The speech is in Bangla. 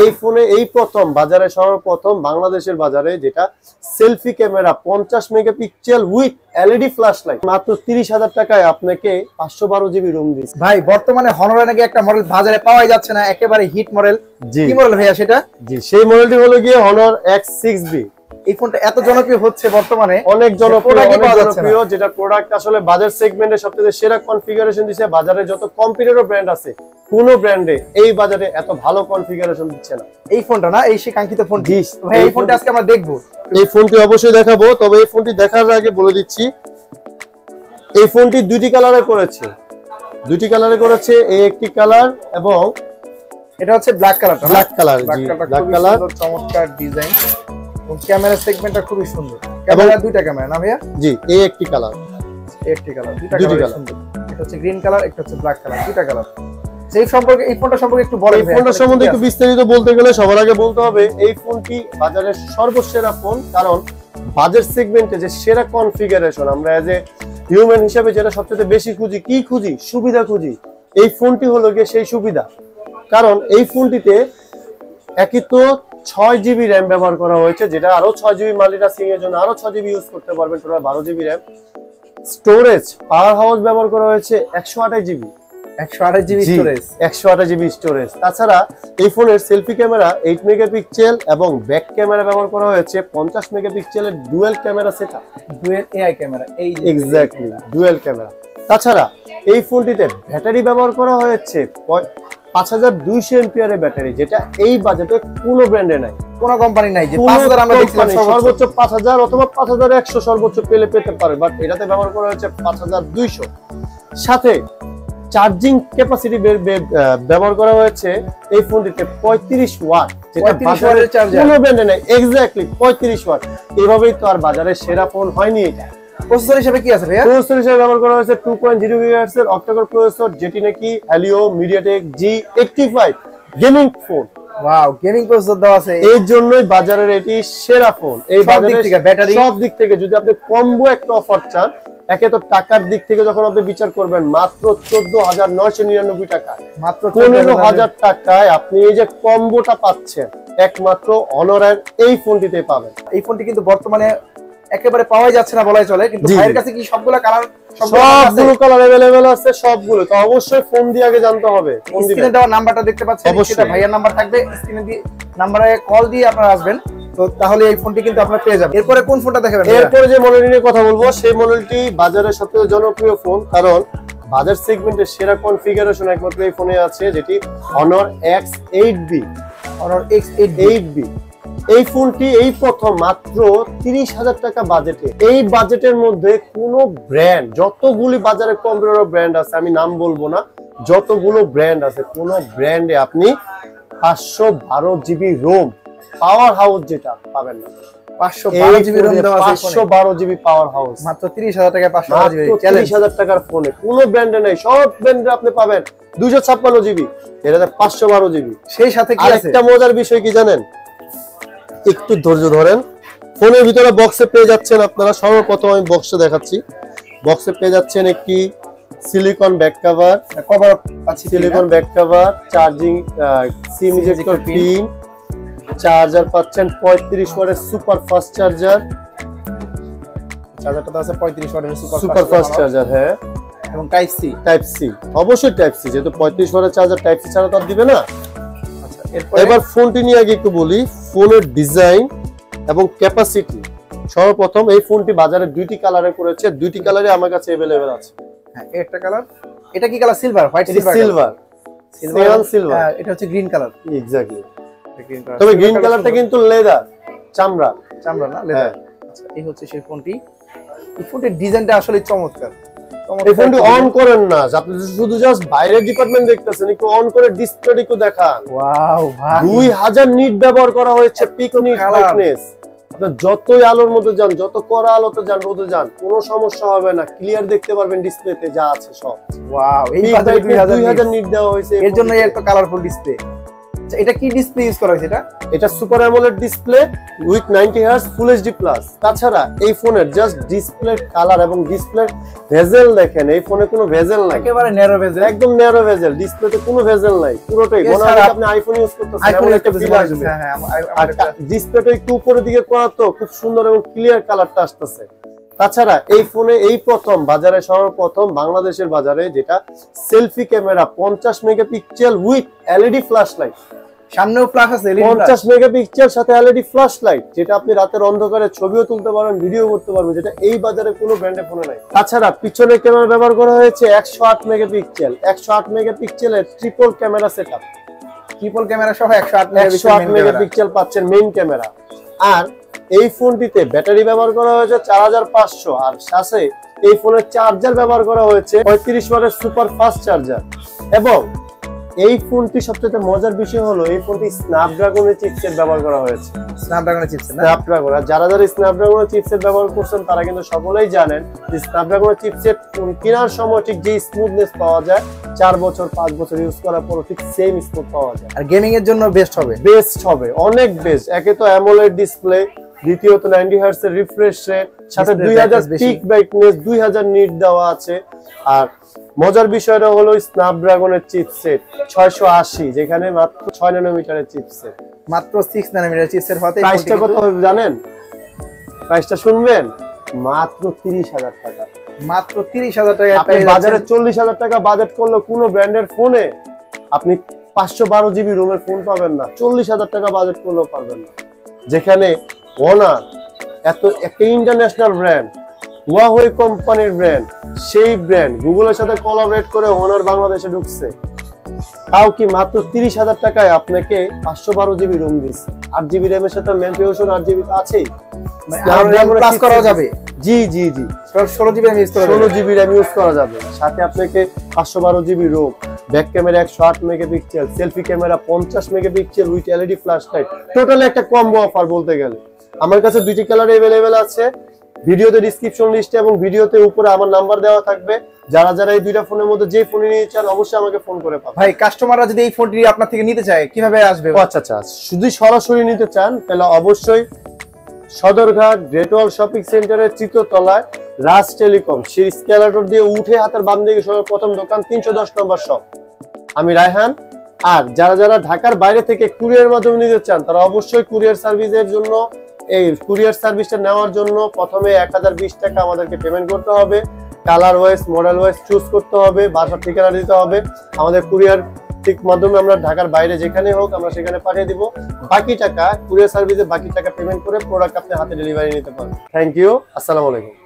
এই ফোনে এই প্রথম বাজারে সর্বপ্রথম বাংলাদেশের বাজারে যেটা selfie camera 50 megapixel with LED flash light মাত্র 30,000 টাকায় আপনাকে 512 জিবি রুম দিচ্ছে। ভাই বর্তমানে হনরের নাকি একটা মডেল বাজারে পাওয়াই যাচ্ছে না, একেবারে হিট মডেল। কি মডেল ভাইয়া সেটা? জি, সেই মডেলটি হলো গিয়ে হনর X6B। এই ফোনটা এত জনপ্রিয় হচ্ছে বর্তমানে, অনেক জনপ্রিয়, যেটা প্রোডাক্ট আসলে বাজার সেগমেন্টে সবচেয়ে সেরা কনফিগারেশন দিচ্ছে। বাজারে যত কম্পিটিটর ব্র্যান্ড আছে কোন ব্র্যান্ডে এই বাজারে এত ভালো কনফিগারেশন দিচ্ছে না। এই ফোনটা না, এই সেই কাঙ্ক্ষিত ফোন। ভাই এই ফোনটা আজকে আমরা দেখবো, এই ফোনটি অবশ্যই দেখাবো। তবে এই ফোনটি দেখার আগে বলে দিচ্ছি এই ফোনটি দুইটি কালারে করেছে, এই একটি কালার এবং এটা হচ্ছে ব্ল্যাক কালার। ব্ল্যাক কালার, জি ব্ল্যাক কালার, চমৎকার ডিজাইন এবং ক্যামেরা সেগমেন্টটা খুবই সুন্দর। ক্যামেরা দুইটা ক্যামেরা না ভাইয়া? জি, এই একটি কালার, দুইটা কালার সুন্দর। এটা হচ্ছে গ্রিন কালার, একটা হচ্ছে ব্ল্যাক কালার, দুইটা কালার। সেই সম্পর্কে এই ফোনটা সম্পর্কে একটু বলেন। এই ফোনটা সম্বন্ধে একটু বিস্তারিত বলতে গেলে সবার আগে বলতে হবে এই ফোনটি বাজারের সর্বসেরা ফোন, কারণ বাজেট সেগমেন্টে যে সেরা কনফিগারেশন আমরা এজ এ হিউম্যান হিসেবে যেটা সবচেয়ে বেশি খুঁজি, কি খুঁজি? সুবিধা খুঁজি। এই ফোনটি হলো গিয়ে সেই সুবিধা, কারণ এই ফোনটিতে একই তো 6 জিবি র্যাম ব্যবহার করা হয়েছে, যেটা আরো 6 জিবি মাল্টিটাস্কিং এর জন্য আরো 6 জিবি ইউজ করতে পারবেন, total 12 GB RAM. Storage power house ব্যবহার করা হয়েছে 128 GB, 128 GB storage, 128 GB storage. তাছাড়া এই ফোনের সেলফি ক্যামেরা 8 মেগাপিক্সেল এবং ব্যাক ক্যামেরা ব্যবহার করা হয়েছে 50 মেগাপিক্সেলের dual camera setup, dual AI camera, এই এক্স্যাক্টলি ডুয়াল ক্যামেরা। তাছাড়া এই ফোনটিতে ব্যাটারি ব্যবহার করা হয়েছে 5200 এমপিআর ব্যাটারি, যেটা এই বাজেটে কোনো ব্র্যান্ডে নাই, কোন কোম্পানি নাই। যে 5000 আমরা দেখলাম সর্বোচ্চ 5000 অথবা 5100 সর্বোচ্চ পেতে পারে, বাট এটাতে ব্যবহার করা হয়েছে 5200। সাথে চার্জিং ক্যাপাসিটি ব্যবহার করা হয়েছে এই ফোনটিতে 35 ওয়াট, যেটা বাজারে কোনো ব্র্যান্ডে নাই। Exactly 35 watt. এইভাবেই তো আর বাজারে সেরা ফোন হয়নি এটা। প্রসেসর হিসেবে কি আছে ভাইয়া? প্রসেসর হিসেবে ব্যবহার করা হয়েছে 2.0 GHz এর অক্টা-কোর প্রসেসর, যেটি নাকি Helio MediaTek G85 gaming phone. Wow, gaming processor দেওয়া আছে, এই জন্যই বাজারের এটি সেরা ফোন। এই বাজারে ব্যাটারি সব দিক থেকে যদি আপনি কম্বো একটা অফার চান, একে তো টাকার দিক থেকে যখন আপনি বিচার করবেন মাত্র 14,999 টাকা, মাত্র 15,000 টাকায় আপনি এই যে কম্বোটা পাচ্ছেন একমাত্র অনরের এই ফোনটিতে পাবেন। এই ফোনটি কিন্তু বর্তমানে একেবারে পাওয়া যাচ্ছে না বলাই চলে, কিন্তু ভাইয়ের কাছে কি সবগুলো কালার? সবগুলো কালার अवेलेबल আছে, সবগুলো। তো অবশ্যই ফোন দিয়ে আগে জানতে হবে। স্ক্রিনে দেওয়া নাম্বারটা দেখতে পাচ্ছেন, সেটা ভাইয়ার নাম্বার থাকবে, স্ক্রিনে দিয়ে নাম্বারে কল দিয়ে আপনারা আসবেন, তো তাহলে এই ফোনটি কিন্তু আপনারা পেয়ে যাবেন। এরপরে কোন ফোনটা দেখাবেন? এরপরে যে মডেলটি নিয়ে কথা বলবো সেই মডেলটি বাজারে সবচেয়ে জনপ্রিয় ফোন, কারণ বাজার সেগমেন্টের সেরা কনফিগারেশন একমাত্র এই ফোনে আছে, যেটি Honor X8B। Honor X8B এই ফোনটি এই প্রথম মাত্র 30,000 টাকা বাজেটে। এই বাজেটের মধ্যে কোনো ব্র্যান্ড, যতগুলি বাজারে কম্পিউটার ব্র্যান্ড আছে আমি নাম বলবো না, যতগুলো ব্র্যান্ড আছে কোনো ব্র্যান্ডে আপনি 512 জিবি রোম পাওয়ার হাউস যেটা পাবেন না। 512 জিবি রোম দেওয়া আছে, 512 জিবি পাওয়ার হাউস মাত্র 30,000 টাকায় 512 জিবি, 30,000 টাকার ফোনে কোনো ব্র্যান্ডে নেই। সব ব্র্যান্ডে আপনি পাবেন 256 জিবি, এটাতে 512 জিবি। সেই সাথে কি আছে? একটা মজার বিষয় কি জানেন? একটু ধৈর্য ধরেন। ফোনের ভিতরে বক্সে পেয়ে যাচ্ছেন আপনারা, সর্বপ্রথম আমি বক্সে দেখাচ্ছি। বক্সে পেয়ে যাচ্ছেন একটি silicone back cover, silicone back cover, charging SIM ejector pin, charger পাচ্ছেন 35 ওয়াটের সুপার ফাস্ট চার্জার। চার্জারটা আছে 35 ওয়াটের সুপার ফাস্ট চার্জার, হ্যাঁ, এবং টাইপ সি, অবশ্যই টাইপ সি, যেহেতু 35 ওয়াটের চার্জার টাইপ সি ছাড়া তো আর দিবে না। এবার ফোনটি নিয়ে আগে একটু বলি, ফোনের ডিজাইন এবং ক্যাপাসিটি। সর্বপ্রথম এই ফোনটি বাজারে দুইটি কালারে করেছে, দুইটি কালারে আমার কাছে अवेलेबल আছে। হ্যাঁ, একটা কালার, এটা কি colour? Silver, white silver, silver, এটা হচ্ছে গ্রিন কালার। এক্স্যাক্টলি, তবে গ্রিন কালারটা কিন্তু লেদার, চামড়া না লেদার। আচ্ছা, এই হচ্ছে সেই ফোনটি। এই ফোনটির ডিজাইনটা আসলে চমৎকার। এই ফোনটি অন করেন না, আপনি শুধু জাস্ট বাইরের ডিপার্টমেন্ট দেখতেছেন, একটু অন করে ডিসপ্লেটা একটু দেখান। ওয়াও ভাই, 2000 নিট ব্যবহার করা হয়েছে, পিক নিট ব্রাইটনেস। আপনি যতই আলোর মধ্যে যান, যত কড়া আলোতে যান, রোদে যান, কোনো সমস্যা হবে না, ক্লিয়ার দেখতে পারবেন ডিসপ্লেতে যা আছে সব। ওয়াও, এই 2000 নিট দেওয়া হয়েছে, এর জন্যই এত কালারফুল ডিসপ্লে। এটা কি ডিসপ্লে ইউজ করা হয়েছে? এটা super AMOLED display with 90 hertz full HD plus. তাছাড়া এই ফোনের জাস্ট ডিসপ্লে কালার এবং ডিসপ্লে ভেজেল দেখেন, এই ফোনে কোনো ভেজেল নাই, একেবারে ন্যারো ভেজেল, একদম ন্যারো ভেজেল, ডিসপ্লেতে কোনো ভেজেল নাই, পুরোটাই মনে হয় আপনি আইফোন ইউজ করতেছেন, আইফোন একটা ফিল আসবে। হ্যাঁ, আর ডিসপ্লেটা একটু উপরের দিকে করা তো খুব সুন্দর এবং ক্লিয়ার কালারটা আসতেছে। তাছাড়া এই ফোনে এই প্রথম বাজারে, সর্বপ্রথম বাংলাদেশের বাজারে যেটা selfie camera 50 megapixel with LED flash light, সামনেও ফ্ল্যাশ আছে, 50 মেগাপিক্সেল সাথে এলইডি ফ্ল্যাশ লাইট, যেটা আপনি রাতের অন্ধকারে ছবিও তুলতে পারবেন, ভিডিও করতে পারবেন, যেটা এই বাজারে কোনো ব্র্যান্ডে ফোনে নাই। তাছাড়া পিছনে ক্যামেরা ব্যবহার করা হয়েছে 108 মেগাপিক্সেল, 108 মেগাপিক্সেলের triple camera setup, triple camera সহ 108 মেগাপিক্সেল পাচ্ছেন মেইন ক্যামেরা। আর এই ফোনটিতে ব্যাটারি ব্যবহার করা হয়েছে 4500, আর সাথে এই ফোনের চার্জার ব্যবহার করা হয়েছে 35 ওয়াটের সুপার ফাস্ট চার্জার। এবং এই ফোনটি সবচেয়ে মজার বিষয় হলো এই ফোনটি স্ন্যাপড্রাগনের চিপসেট ব্যবহার করা হয়েছে। স্ন্যাপড্রাগনের চিপসেট, স্ন্যাপড্রাগন, যারা স্ন্যাপড্রাগনের চিপসেট ব্যবহার করছেন তারা কিন্তু সকলেই জানেন যে স্ন্যাপড্রাগনের চিপসেট কেনার সময় ঠিক যে স্মুথনেস পাওয়া যায় 4 বছর 5 বছর ইউজ করার পর ঠিক সেম স্মুথ পাওয়া যায়। আর গেমিং এর জন্য বেস্ট হবে, অনেক বেস্ট। একে তো অ্যামোলেড ডিসপ্লে, দ্বিতীয়ত 90 হার্টজ এর রিফ্রেশ রেট, সাথে 2000 পিক ব্রাইটনেস, 2000 নিট দেওয়া আছে। আর মজার বিষয়টা হলো স্ন্যাপড্রাগনের চিপসেট 680, যেখানে মাত্র 6 ন্যানোমিটারের চিপসেট, মাত্র 6 ন্যানোমিটার চিপসেট হতে প্রাইসটা কত হবে জানেন? প্রাইসটা শুনবেন, মাত্র 30,000 টাকা। মাত্র 30,000 টাকা। আপনি বাজারে 40,000 টাকা বাজেট করলে কোনো ব্র্যান্ডের ফোনে আপনি 512 জিবি রোমের ফোন পাবেন না, 40,000 টাকা বাজেট করলেও পারবেন না। যেখানে ওনার এত একটা ইন্টারন্যাশনাল ব্র্যান্ড, হুয়াওয়ে কোম্পানির ব্র্যান্ড, সেই ব্র্যান্ড গুগলের সাথে কোলাবরেট করে ওনার বাংলাদেশে ঢুকছে, তাও কি মাত্র 30,000 টাকায় আপনাকে 512 জিবি রোম দিচ্ছে। 8 জিবি র্যামের সাথে ম্যানপিউশন 8 জিবি আছেই, প্লাস করা যাবে। জি জি জি, 16 জিবি র্যাম ইউজ করা যাবে, 16 জিবি র্যাম ইউজ করা যাবে। সাথে আপনাকে 512 GB ROM, back camera 108 megapixel, selfie camera 50 megapixel with LED flash light, totally একটা কম্বো অফার বলতে গেলে। আমার কাছে দুইটি কালার अवेलेबल আছে, ভিডিওতে ডেসক্রিপশন লিস্টে এবং ভিডিওতে উপরে আমার নাম্বার দেওয়া থাকবে। যারা যারা এই দুইটা ফোনের মধ্যে যে ফোন নিতে চান অবশ্যই আমাকে ফোন করে পাবেন। ভাই কাস্টমাররা যদি এই ফোনটি আপনার থেকে নিতে চায় কিভাবে আসবে? আচ্ছা আচ্ছা, যদি সরাসরি নিতে চান তাহলে অবশ্যই সদরঘাট গ্রেটওয়াল শপিং সেন্টারের 3য় তলায় রাজ টেলিকম, সেই স্ক্যালাটর দিয়ে উঠে হাতের বাম দিকে সর্বপ্রথম দোকান 310 নম্বর শপ, আমি রায়হান। আর যারা যারা ঢাকার বাইরে থেকে কুরিয়ার মাধ্যমে নিতে চান তারা অবশ্যই কুরিয়ার সার্ভিসের জন্য, এই কুরিয়ার সার্ভিসটা নেওয়ার জন্য প্রথমে 1020 টাকা আমাদেরকে পেমেন্ট করতে হবে, colour wise model wise choose করতে হবে, বাসার ঠিকানা দিতে হবে। আমাদের কুরিয়ার ঠিক মাধ্যমে আমরা ঢাকার বাইরে যেখানে হোক আমরা সেখানে পাঠিয়ে দিব। বাকি টাকা কুরিয়ার সার্ভিসে বাকি টাকা পেমেন্ট করে প্রোডাক্ট আপনি হাতে ডেলিভারি নিতে পারবেন। থ্যাংক ইউ, আসসালামু আলাইকুম।